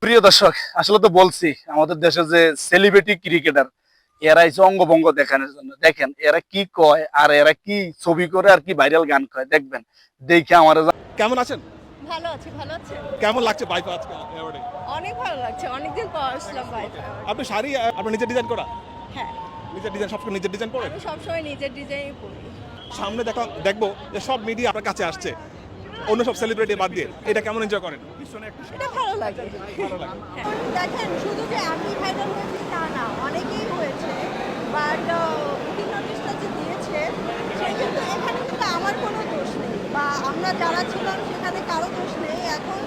প্রিয় দর্শক, আসলে তো বলছি আমাদের দেশে যে সেলিব্রিটি ক্রিকেটার এরা এসে অঙ্গভঙ্গ দেখানোর জন্য, দেখেন এরা কি কয় আর এরা কি ছবি করে আর কি ভাইরাল গান কয়, দেখবেন দেখে আমার কেমন আছেন? ভালো আছি, ভালো আছেন? কেমন লাগছে বাইফা আজকে অ্যাওয়ার্ডে? অনেক ভালো লাগছে। অনেকদিন পর আসলাম বাইরে। আপনি শাড়ি আপনি নিজে ডিজাইন করা? হ্যাঁ, নিজের ডিজাইন সবসময় নিজের ডিজাইন পরেন? আমি সবসময় নিজের ডিজাইনই পরি। সামনে দেখবো যে সব মিডিয়া আপনার কাছে আসছে অন্য সব সেলিব্রিটি বাদ দিয়ে, এটা কেমন এনজয় করেন? এটা ভালো লাগে। ভালো লাগে। হ্যাঁ। দেখেন, শুধু যে আমি ভাইরাল হয়েছি তা না, অনেকেই হয়েছে। বাট বুকিং নোটিশটা যে দিয়েছে, সে কিন্তু এখানে কিন্তু আমার কোনো দোষ নেই, বা আমরা যারা ছিলাম সেখানে কারো দোষ নেই। এখন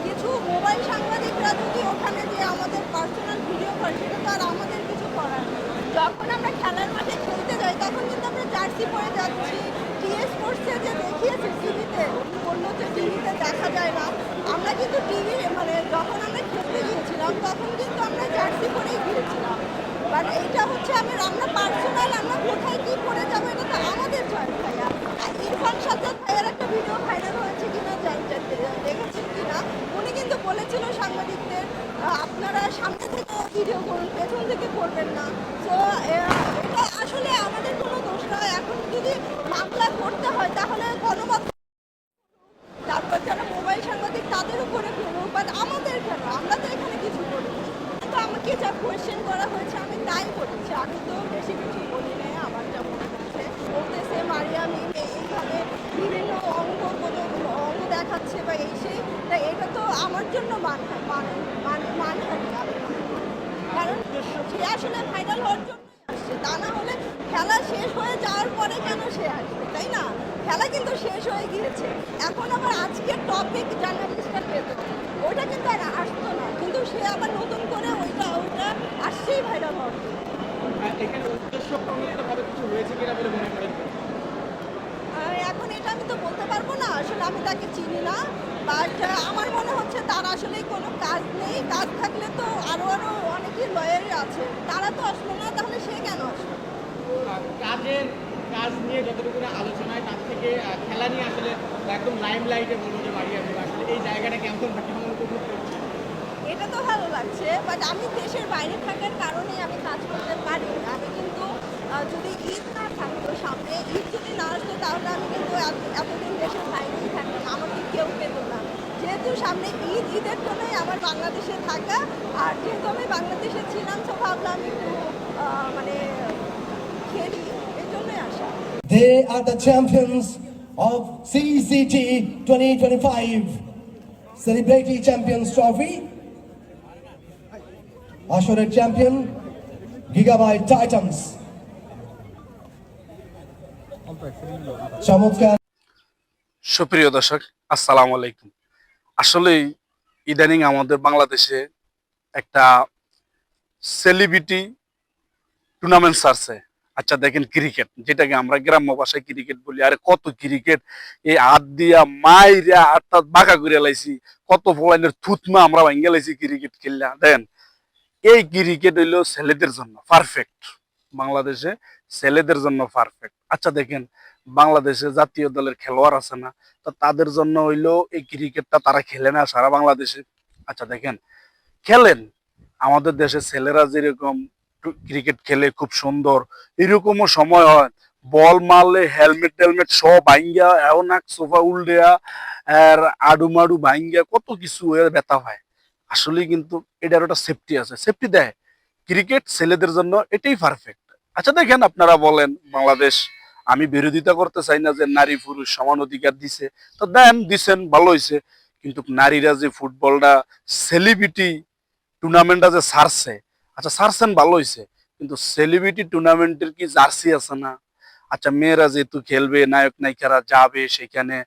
কিছু মোবাইল সাংবাদিকরা যদি ওখানে যে আমাদের পার্সোনাল ভিডিও করে, সেটা তো আর আমাদের কিছু করার নেই। যখন আমরা খেলার মাঠে খেলতে যাই তখন কিন্তু আমরা জার্সি পরে যাচ্ছি। টিএস স্পোর্টসে যে দেখিয়েছে টিভিতে, বললো যে টিভিতে দেখা যায় না, আমরা কিন্তু টিভি মানে যখন আমরা খেলতে গিয়েছিলাম তখন কিন্তু আমরা জার্সি পরেই গিয়েছিলাম। বাট এইটা হচ্ছে আমরা পার্সোনাল, আমরা কোথায় কী পরে যাবো এটা তো আমাদের চয়েস। ভাইয়া আর ইরফান সাজ্জাদ ভাইয়ার একটা ভিডিও ভাইরাল হয়েছে কিনা দেখেছেন কিনা, উনি কিন্তু বলেছিল সাংবাদিকদের আপনারা সামনে থেকে ভিডিও করুন, পেছন থেকে করবেন না। তো এটা আসলে আমাদের কোনো দোষ নয়। এখন যদি মামলা করতে হয় তাহলে গণমাধ্যম, তারপর যারা মোবাইল সাংবাদিক তাদের উপরে করুক, বাট আমাদের কেন? আমরা তো এখানে কিছু করিনি। কিন্তু আমাকে যা কোয়েশ্চেন করা হয়েছে আমি তাই বলেছি, আমি তো বেশি কিছু বলি নাই। আমার যা মনে হচ্ছে বলতেছে মারিয়া মিম এইভাবে বিভিন্ন অঙ্গ দেখাচ্ছে বা এই সেই, তাই এটা তো আমার জন্য মানহানি। কারণ সে আসলে ফাইনাল হওয়ার জন্য আসছে, তা না হলে খেলা শেষ হয়ে যাওয়ার পরে কেন সে আসবে, তাই না? খেলা কিন্তু শেষ হয়ে গিয়েছে। এখন আবার আজকের টপিক জার্নালিস্টরা পেত, ওইটা কিন্তু আর আসতো না, কিন্তু সে আবার নতুন করে ওইটা আসছেই ভাইরাল হওয়ার জন্য। আর এখন এটা আমি তো বলতে পারবো না, আসলে আমি তাকে চিনি না। বাট আমার মনে হচ্ছে তার আসলে কোনো কাজ নেই। কাজ থাকলে তো আরো অনেকেই লয়ারই আছে, তারা তো আসলো না, তাহলে সে কেন আসলো? কাজ নিয়ে যতটুকু আলোচনায়, তার থেকে খেলা নিয়ে আসলে একদম লাইমলাইটে বলবো যে মারিয়া মিম আসলে এই জায়গাটা কেমন উপভোগ করছে? এটা তো ভালো লাগছে, বাট আমি দেশের বাইরে থাকার কারণেই আমি কাজ করতে পারি। আমি কিন্তু যদি ঈদ না থাকতো সামনে, ঈদ যদি না আসতো তাহলে আমি কিন্তু এতদিন দেশের বাইরেই থাকতাম, আমাকে কেউ পেত না। যেহেতু সামনে ঈদের জন্যই আমার বাংলাদেশে থাকা, আর যেহেতু আমি বাংলাদেশে ছিলাম তো ভাবলাম একটু মানে খেলি, এই জন্যই আসা। They are the champions of CCT 2025 Celebrity Champions Trophy. আসরের চ্যাম্পিয়ন গিগাবাইট টাইটান্স। চমৎকার। সুপ্রিয় দর্শক, আসসালামু আলাইকুম। আসলে ইদানিং আমাদের বাংলাদেশে একটা সেলিব্রিটি টুর্নামেন্ট ছাড়ছে। আচ্ছা দেখেন, ক্রিকেট যেটাকে আমরা গ্রাম্য ভাষায় ক্রিকেট বলি, আরে কত ক্রিকেট এই হাত দিয়া মাইরা হাতটা বাঁকা করে লাইছি, কত ফলাইনের থুতমা আমরা ভাঙ্গে লাইছি ক্রিকেট খেললা। দেখেন, এই ক্রিকেট হইলো ছেলেদের জন্য পারফেক্ট, বাংলাদেশে ছেলেদের জন্য পারফেক্ট। আচ্ছা দেখেন, বাংলাদেশে জাতীয় দলের খেলোয়াড় আছে না, তো তাদের জন্য হইলো এই ক্রিকেটটা, তারা খেলে না সারা বাংলাদেশে। আচ্ছা দেখেন, খেলেন, আমাদের দেশে ছেলেরা যেরকম ক্রিকেট খেলে খুব সুন্দর, এরকমও সময় হয় বল মারলে হেলমেট টেলমেট সব ভাঙ্গা, এমন এক সোফা উল্টেয়া আর আডু মাডু ভাঙ্গা কত কিছু হয়ে ব্যথা হয়। আসলে কিন্তু এটার একটা সেফটি আছে, সেফটি দেয় ক্রিকেট ছেলেদের জন্য, এটাই পারফেক্ট। আচ্ছা দেখেন, আপনারা বলেন বাংলাদেশ, আমি বিরোধিতা করতে চাই না যে নারী পুরুষ সমান অধিকার দিছে, তো দেন দিছেন, ভালো হয়েছে। কিন্তু নারীরা যে ফুটবলটা সেলিব্রিটি টুর্নামেন্টটা যে ছাড়ছে, আচ্ছা ছাড়ছেন ভালো হয়েছে, কিন্তু সেলিব্রিটি টুর্নামেন্টের কি জার্সি আছে না? আচ্ছা মেয়েরা যেহেতু খেলবে, নায়ক নায়িকারা যাবে সেখানে,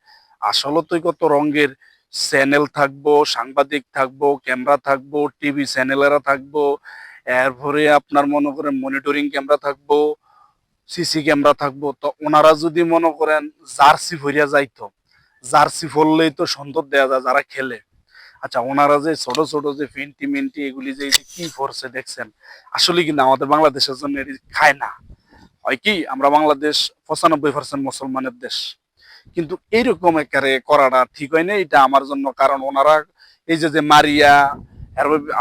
আসলে তো কত রঙের চ্যানেল থাকবো, সাংবাদিক থাকবো, ক্যামেরা থাকবো, টিভি চ্যানেলেরা থাকবো, এরপরে আপনার মনে করেন মনিটরিং ক্যামেরা থাকবো, সিসি ক্যামেরা থাকবো। তো ওনারা যদি মনে করেন জার্সি ভরিয়া যাইতো, জার্সি ফললেই তো সুন্দর দেয়া যায় যারা খেলে। আচ্ছা ওনারা যে ছোট ছোট যে ফিন্টি মিন্টি এগুলি যে কি করছে দেখছেন, আসলে কিন্তু আমাদের বাংলাদেশের জন্য খায় না। হয় কি, আমরা বাংলাদেশ 95% মুসলমানের দেশ, কিন্তু এইরকম একারে করাটা ঠিক হয় না, এটা আমার জন্য। কারণ ওনারা এই যে যে মারিয়া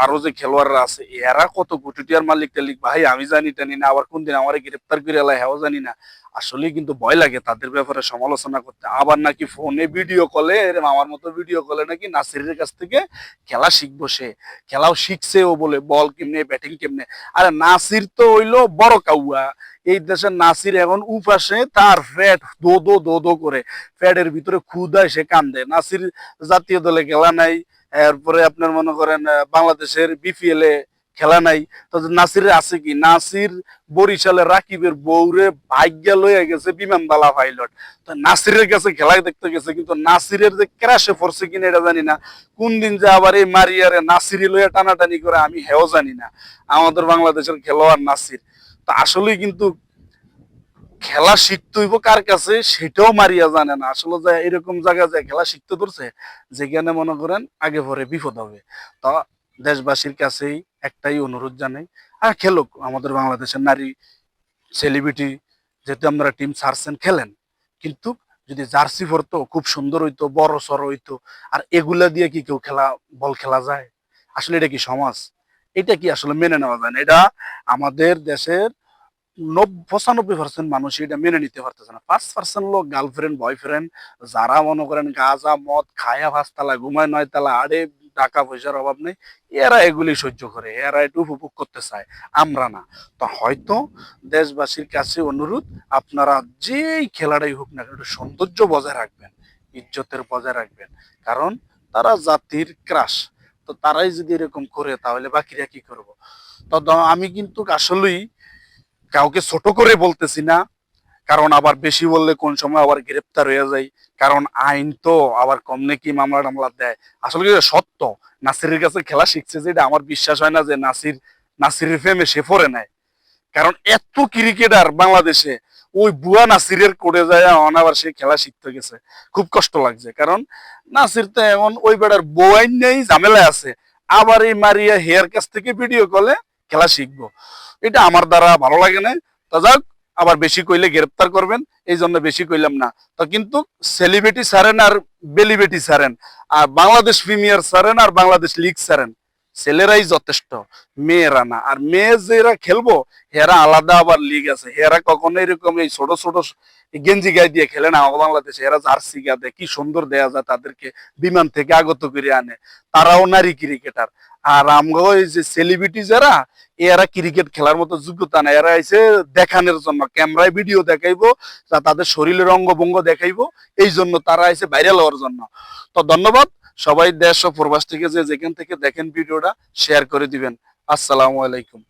আরো যে খেলোয়াড়রা আছে এরা কত কোটি টাকার মালিক টালিক ভাই আমি জানি টানি না, আবার কোন দিন আমার গ্রেপ্তার করে এলাই হেও জানি না। আসলে কিন্তু ভয় লাগে তাদের ব্যাপারে সমালোচনা করতে। আবার নাকি ফোনে ভিডিও কলে, এরম আমার মতো ভিডিও কলে নাকি নাসিরের কাছ থেকে খেলা শিখবো, সে খেলাও শিখছে ও বলে, বল কেমনে ব্যাটিং কেমনে। আরে নাসির তো হইলো বড় কাউয়া, এই দেশের নাসির এখন উপাসে তার ফ্যাট দো দো দো দো করে, ফ্যাটের ভিতরে ক্ষুদায় সে কান্দে। নাসির জাতীয় দলে খেলা নাই, এরপরে আপনার মনে করেন বাংলাদেশের বিপিএল এ খেলা নাই। তো নাসিরের আছে কি? নাসির বরিশালে রাকিবের বউরে ভাগ্যা লইয়া গেছে বিমানবালা পাইলট। তো নাসিরের কাছে খেলা দেখতে গেছে, কিন্তু নাসিরের যে ক্রাশে পড়ছে কিনা এটা জানি না। কোন দিন যে আবার এই মারিয়ারে নাসিরি লইয়া টানাটানি করে আমি হেও জানি না। আমাদের বাংলাদেশের খেলোয়াড় নাসির তো আসলেই কিন্তু খেলা শিখতে হইব কার কাছে সেটাও মারিয়া জানে না। আসলে যে এরকম জায়গায় যায় খেলা শিখতে ধরছে যেখানে মনে করেন আগে পরে বিপদ হবে। তো দেশবাসীর কাছেই একটাই অনুরোধ জানাই, আর খেলুক আমাদের বাংলাদেশের নারী সেলিব্রিটি, যেহেতু আমরা টিম ছাড়ছেন খেলেন, কিন্তু যদি জার্সি পরতো খুব সুন্দর হইতো, বড় সড় হইতো। আর এগুলা দিয়ে কি কেউ বল খেলা যায়? আসলে এটা কি সমাজ? এটা কি আসলে মেনে নেওয়া যায় না? এটা আমাদের দেশের 95% মানুষ এটা মেনে নিতে পারতেছে না। 5% লোক গার্লফ্রেন্ড বয়ফ্রেন্ড যারা মনে করেন গাঁজা মদ খায়া 5 তালা ঘুমায় 9 তালা, আরে টাকা পয়সার অভাব নেই, এরা এগুলি সহ্য করে, এরা একটু উপভোগ করতে চায়, আমরা না। তো হয়তো দেশবাসীর কাছে অনুরোধ, আপনারা যেই খেলাটাই হোক না একটু সৌন্দর্য বজায় রাখবেন, ইজ্জতের বজায় রাখবেন। কারণ তারা জাতির ক্রাশ। তো তারাই যদি এরকম করে তাহলে বাকিরা কি করবো? তো আমি কিন্তু আসলেই কাউকে ছোট করে বলতেছি না, কারণ আবার বেশি বললে কোন সময় আবার গ্রেপ্তার হয়ে যায়। কারণ আইন তো আবার কম নাকি মামলা টামলা দেয়। আসলে কি সত্য, নাসিরের কাছে খেলা শিখছে, যেটা আমার বিশ্বাস হয় না যে নাসিরের ফেমে সে পড়ে নেয়। কারণ এত ক্রিকেটার বাংলাদেশে ওই বুয়া নাসিরের করে যায় আবার সে খেলা শিখতে গেছে, খুব কষ্ট লাগছে। কারণ নাসির তো এমন ওই বেড়ার বউয়াইন নেই, ঝামেলায় আছে, আবার এই মারিয়া হেয়ার কাছ থেকে ভিডিও কলে খেলা শিখবো, এটা আমার দ্বারা ভালো লাগে না। তা যাক, আবার বেশি কইলে গ্রেপ্তার করবেন, এই জন্য বেশি কইলাম না। তো কিন্তু সেলিব্রিটি ছাড়েন আর বেলিবেটি ছাড়েন, আর বাংলাদেশ প্রিমিয়ার ছাড়েন আর বাংলাদেশ লিগ ছাড়েন, ছেলেরাই যথেষ্ট, মেয়েরা না। আর মেয়ে যারা খেলবো হেরা আলাদা আবার লিগ আছে, হেরা কখনো এরকম এই ছোট ছোট গেঞ্জি গায়ে দিয়ে খেলে না। বাংলাদেশে এরা জার্সি গা দেয়, কি সুন্দর দেয়া যায় তাদেরকে, বিমান থেকে আগত করে আনে, তারাও নারী ক্রিকেটার। আর আমরা ওই যে সেলিব্রিটি যারা, এরা ক্রিকেট খেলার মতো যোগ্যতা না, এরা এসে দেখানোর জন্য ক্যামেরায় ভিডিও দেখাইবো, তাদের শরীরের অঙ্গভঙ্গ দেখাইবো, এই জন্য তারা এসে ভাইরাল হওয়ার জন্য। তো ধন্যবাদ সবাই, দেশ ও প্রবাস থেকে যে যেখান থেকে দেখেন ভিডিওটা শেয়ার করে দিবেন। আসসালামু আলাইকুম।